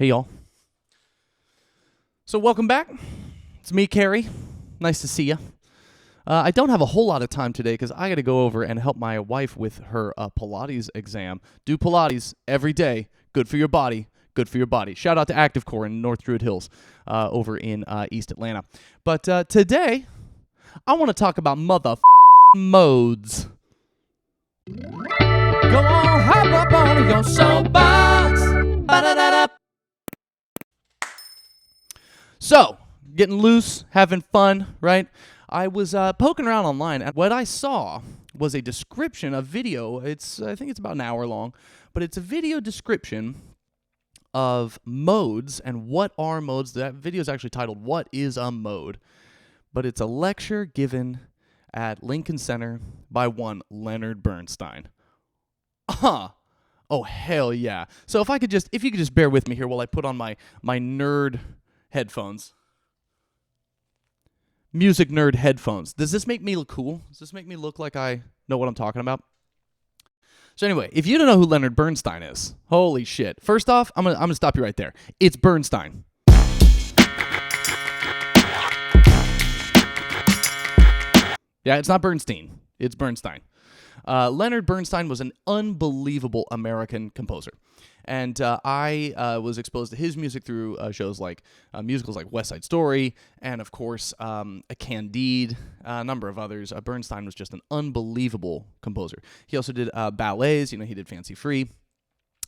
Hey, y'all. So welcome back. It's me, Cary. Nice to see you. I don't have a whole lot of time today because I got to go over and help my wife with her Pilates exam. Do Pilates every day. Good for your body. Good for your body. Shout out to Active Core in North Druid Hills over in East Atlanta. But today, I want to talk about modes. Go on, hop up on your soapbox. Ba-da-da-da. So, getting loose, having fun, right? I was poking around online, and what I saw was a description, a video. I think it's about an hour long, but it's a video description of modes and what are modes. That video is actually titled, "What is a Mode?" But it's a lecture given at Lincoln Center by one Leonard Bernstein. Oh, hell yeah. So if you could just bear with me here while I put on my nerd headphones. Music nerd headphones. Does this make me look cool? Does this make me look like I know what I'm talking about? So anyway, if you don't know who Leonard Bernstein is, holy shit. First off, I'm gonna stop you right there. It's Bernstein. Yeah, it's not Bernstein. It's Bernstein. Leonard Bernstein was an unbelievable American composer. And I was exposed to his music through shows like musicals like West Side Story and, of course, Candide, a number of others. Bernstein was just an unbelievable composer. He also did ballets. He did Fancy Free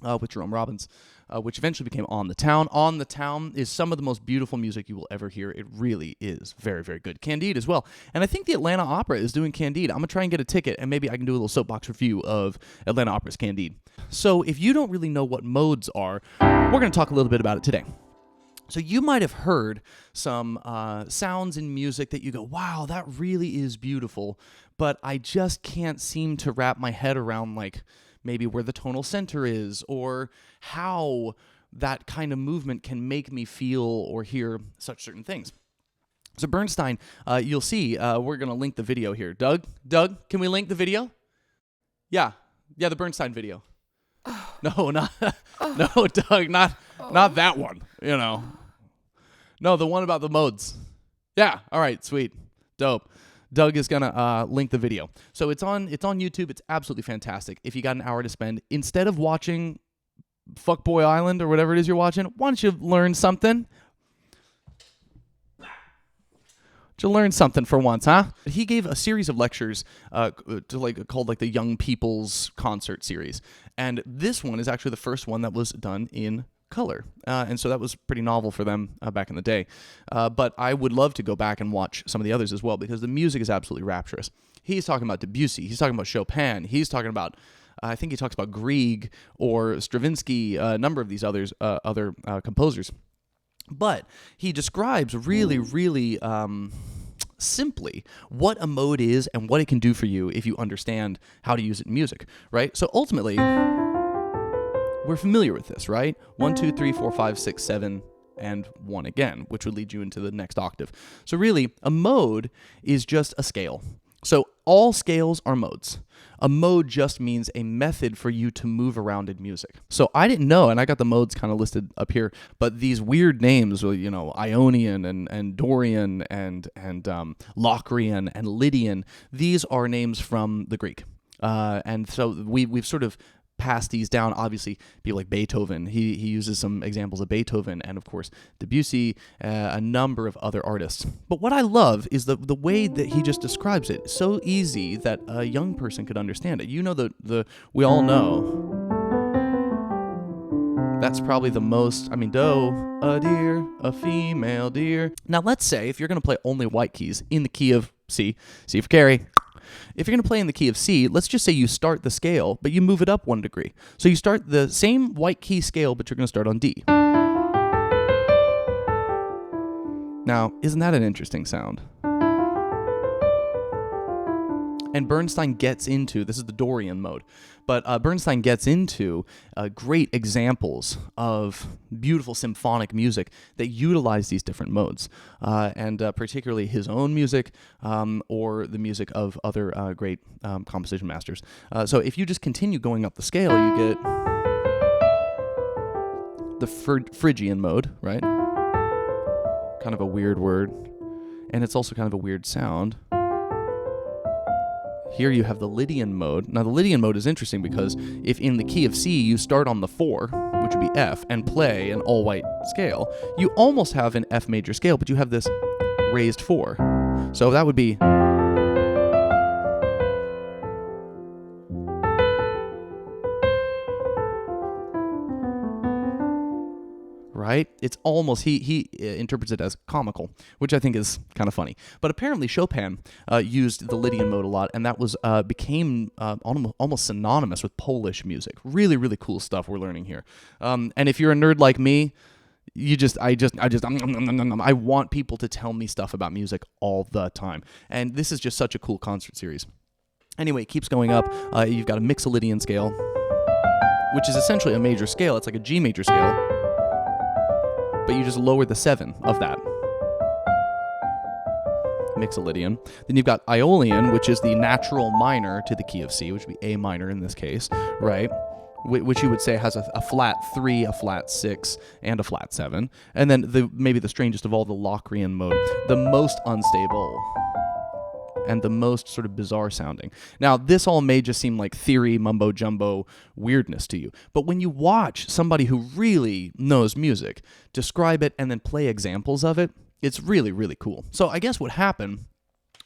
with Jerome Robbins, which eventually became On the Town. On the Town is some of the most beautiful music you will ever hear. It really is very, very good. Candide as well. And I think the Atlanta Opera is doing Candide. I'm going to try and get a ticket, and maybe I can do a little soapbox review of Atlanta Opera's Candide. So if you don't really know what modes are, we're going to talk a little bit about it today. So you might have heard some sounds in music that you go, wow, that really is beautiful, but I just can't seem to wrap my head around, like, maybe where the tonal center is, or how that kind of movement can make me feel or hear such certain things. So Bernstein, you'll see, we're going to link the video here. Doug, can we link the video? Yeah, the Bernstein video. No, Doug, not that one, No, the one about the modes. Yeah, all right, sweet, dope. Doug is going to link the video. So it's on YouTube. It's absolutely fantastic. If you got an hour to spend, instead of watching Fuckboy Island or whatever it is you're watching, why don't you learn something? To learn something for once, huh? He gave a series of lectures called the Young People's Concert Series. And this one is actually the first one that was done in color. And so that was pretty novel for them back in the day. But I would love to go back and watch some of the others as well, because the music is absolutely rapturous. He's talking about Debussy. He's talking about Chopin. He's talking about, I think he talks about Grieg or Stravinsky, a number of these other composers. But he describes really, really simply what a mode is and what it can do for you if you understand how to use it in music, right? So ultimately, we're familiar with this, right? 1, 2, 3, 4, 5, 6, 7, and 1 again, which would lead you into the next octave. So really, a mode is just a scale. So all scales are modes. A mode just means a method for you to move around in music. So I didn't know, and I got the modes kind of listed up here, but these weird names, Ionian and Dorian and Locrian and Lydian, these are names from the Greek. And so we've sort of pass these down. Obviously, people like Beethoven, he uses some examples of Beethoven, and of course Debussy, a number of other artists. But what I love is the way that he just describes it. So easy that a young person could understand it. We all know that's probably the most, do, a deer, a female deer. Now let's say if you're going to play only white keys in the key of C for Cary. If you're going to play in the key of C, let's just say you start the scale, but you move it up 1 degree. So you start the same white key scale, but you're going to start on D. Now, isn't that an interesting sound? And Bernstein gets into, this is the Dorian mode, but Bernstein gets into great examples of beautiful symphonic music that utilize these different modes, and particularly his own music or the music of other great composition masters. So if you just continue going up the scale, you get the Phrygian mode, right? Kind of a weird word. And it's also kind of a weird sound. Here you have the Lydian mode. Now the Lydian mode is interesting because if in the key of C you start on the 4, which would be F, and play an all-white scale, you almost have an F major scale, but you have this raised 4. So that would be... right? It's almost, he interprets it as comical, which I think is kind of funny. But apparently Chopin used the Lydian mode a lot, and that was became almost synonymous with Polish music. Really, really cool stuff we're learning here. And if you're a nerd like me, I want people to tell me stuff about music all the time. And this is just such a cool concert series. Anyway, it keeps going up. You've got a Mixolydian scale, which is essentially a major scale. It's like a G major scale. But you just lower the 7 of that. Mixolydian. Then you've got Aeolian, which is the natural minor to the key of C, which would be A minor in this case, right? Which you would say has a flat 3, a flat 6, and a flat 7. And then maybe the strangest of all, the Locrian mode, the most unstable and the most sort of bizarre sounding. Now, this all may just seem like theory, mumbo-jumbo weirdness to you, but when you watch somebody who really knows music describe it and then play examples of it, it's really, really cool. So I guess what happened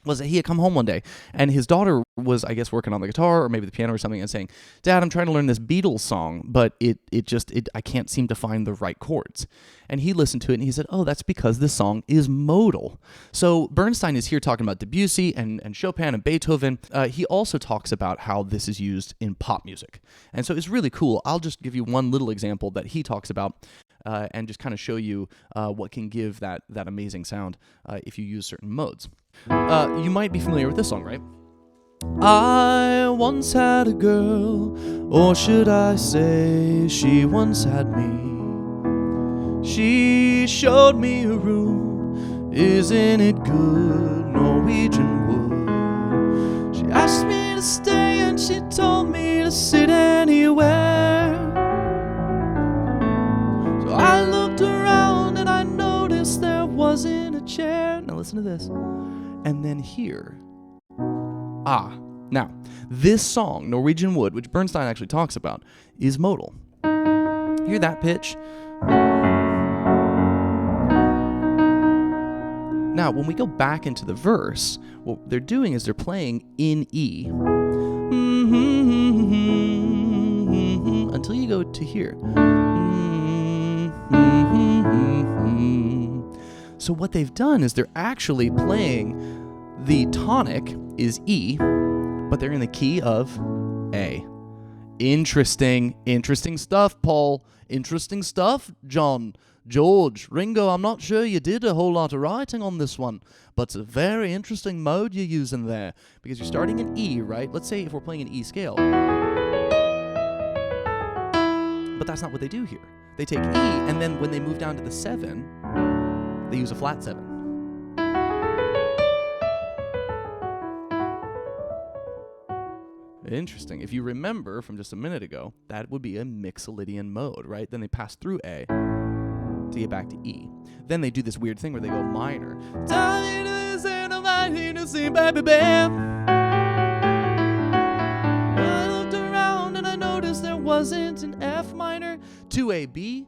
was that he had come home one day, and his daughter was, I guess, working on the guitar or maybe the piano or something, and saying, "Dad, I'm trying to learn this Beatles song, but I can't seem to find the right chords." And he listened to it, and he said, "Oh, that's because this song is modal." So Bernstein is here talking about Debussy and Chopin and Beethoven. He also talks about how this is used in pop music. And so it's really cool. I'll just give you one little example that he talks about, and just kind of show you what can give that amazing sound if you use certain modes. You might be familiar with this song, right? I once had a girl, or should I say she once had me. She showed me a room, isn't it good, Norwegian wood. She asked me to stay and she told me to sit anywhere. So I looked around and I noticed there wasn't a chair. Now listen to this. And then here. Now, this song, Norwegian Wood, which Bernstein actually talks about, is modal. Hear that pitch? Now, when we go back into the verse, what they're doing is they're playing in E. Until you go to here. So what they've done is they're actually playing, the tonic is E, but they're in the key of A. Interesting stuff, Paul. Interesting stuff, John. George, Ringo, I'm not sure you did a whole lot of writing on this one, but it's a very interesting mode you're using there, because you're starting in E, right? Let's say if we're playing an E scale. But that's not what they do here. They take E, and then when they move down to the 7, they use a flat 7. Interesting. If you remember from just a minute ago, that would be a Mixolydian mode, right? Then they pass through A to get back to E. Then they do this weird thing where they go minor. I looked around and I noticed there wasn't an F minor to a B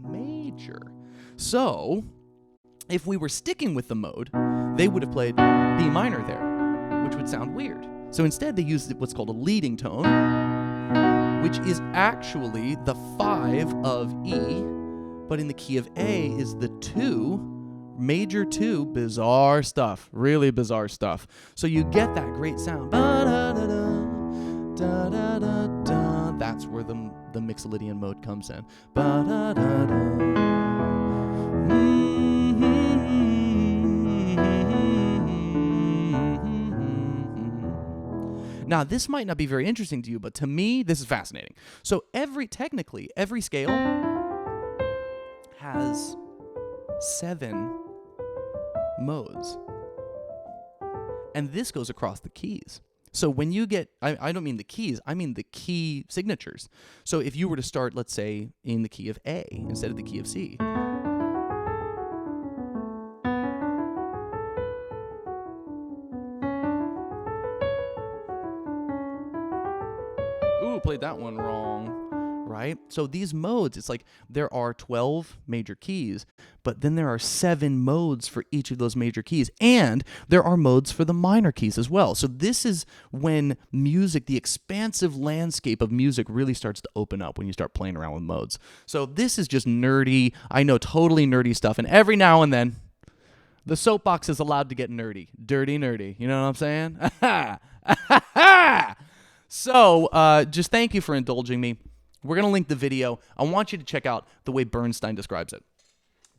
major. So, if we were sticking with the mode, they would have played B minor there, which would sound weird. So instead, they used what's called a leading tone, which is actually the 5 of E, but in the key of A is the 2, major 2, bizarre stuff, really bizarre stuff. So you get that great sound. That's where the Mixolydian mode comes in. Now, this might not be very interesting to you, but to me, this is fascinating. So technically, every scale has 7 modes. And this goes across the keys. So when you get, I don't mean the keys, I mean the key signatures. So if you were to start, let's say, in the key of A instead of the key of C. Ooh, played that one wrong, right? So these modes, it's like there are 12 major keys, but then there are 7 modes for each of those major keys, and there are modes for the minor keys as well. So this is when music, the expansive landscape of music really starts to open up when you start playing around with modes. So this is just nerdy, I know, totally nerdy stuff, and every now and then, the soapbox is allowed to get nerdy. Dirty nerdy, you know what I'm saying? So, just thank you for indulging me. We're going to link the video. I want you to check out the way Bernstein describes it,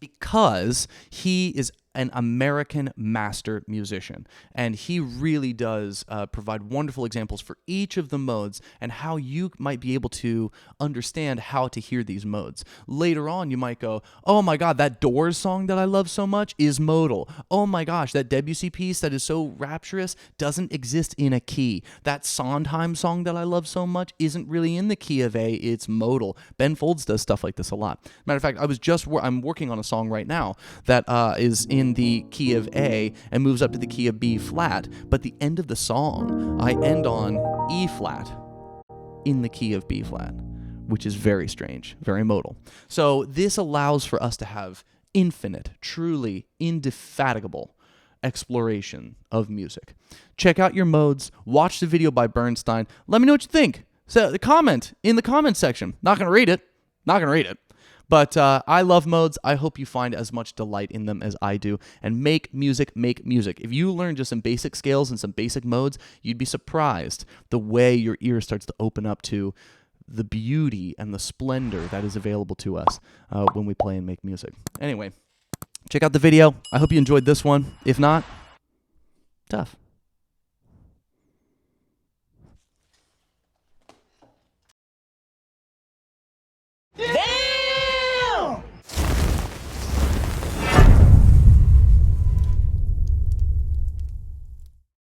because he is an American master musician, and he really does provide wonderful examples for each of the modes and how you might be able to understand how to hear these modes. Later on, you might go, oh my God, that Doors song that I love so much is modal. Oh my gosh, that Debussy piece that is so rapturous doesn't exist in a key. That Sondheim song that I love so much isn't really in the key of A, it's modal. Ben Folds does stuff like this a lot. Matter of fact, I'm working on a song right now that is in the key of A and moves up to the key of B flat, but the end of the song, I end on E flat in the key of B flat, which is very strange, very modal. So this allows for us to have infinite, truly indefatigable exploration of music. Check out your modes, watch the video by Bernstein, let me know what you think. So comment in the comment section. Not going to read it. But I love modes. I hope you find as much delight in them as I do. And make music. If you learn just some basic scales and some basic modes, you'd be surprised the way your ear starts to open up to the beauty and the splendor that is available to us when we play and make music. Anyway, check out the video. I hope you enjoyed this one. If not, tough.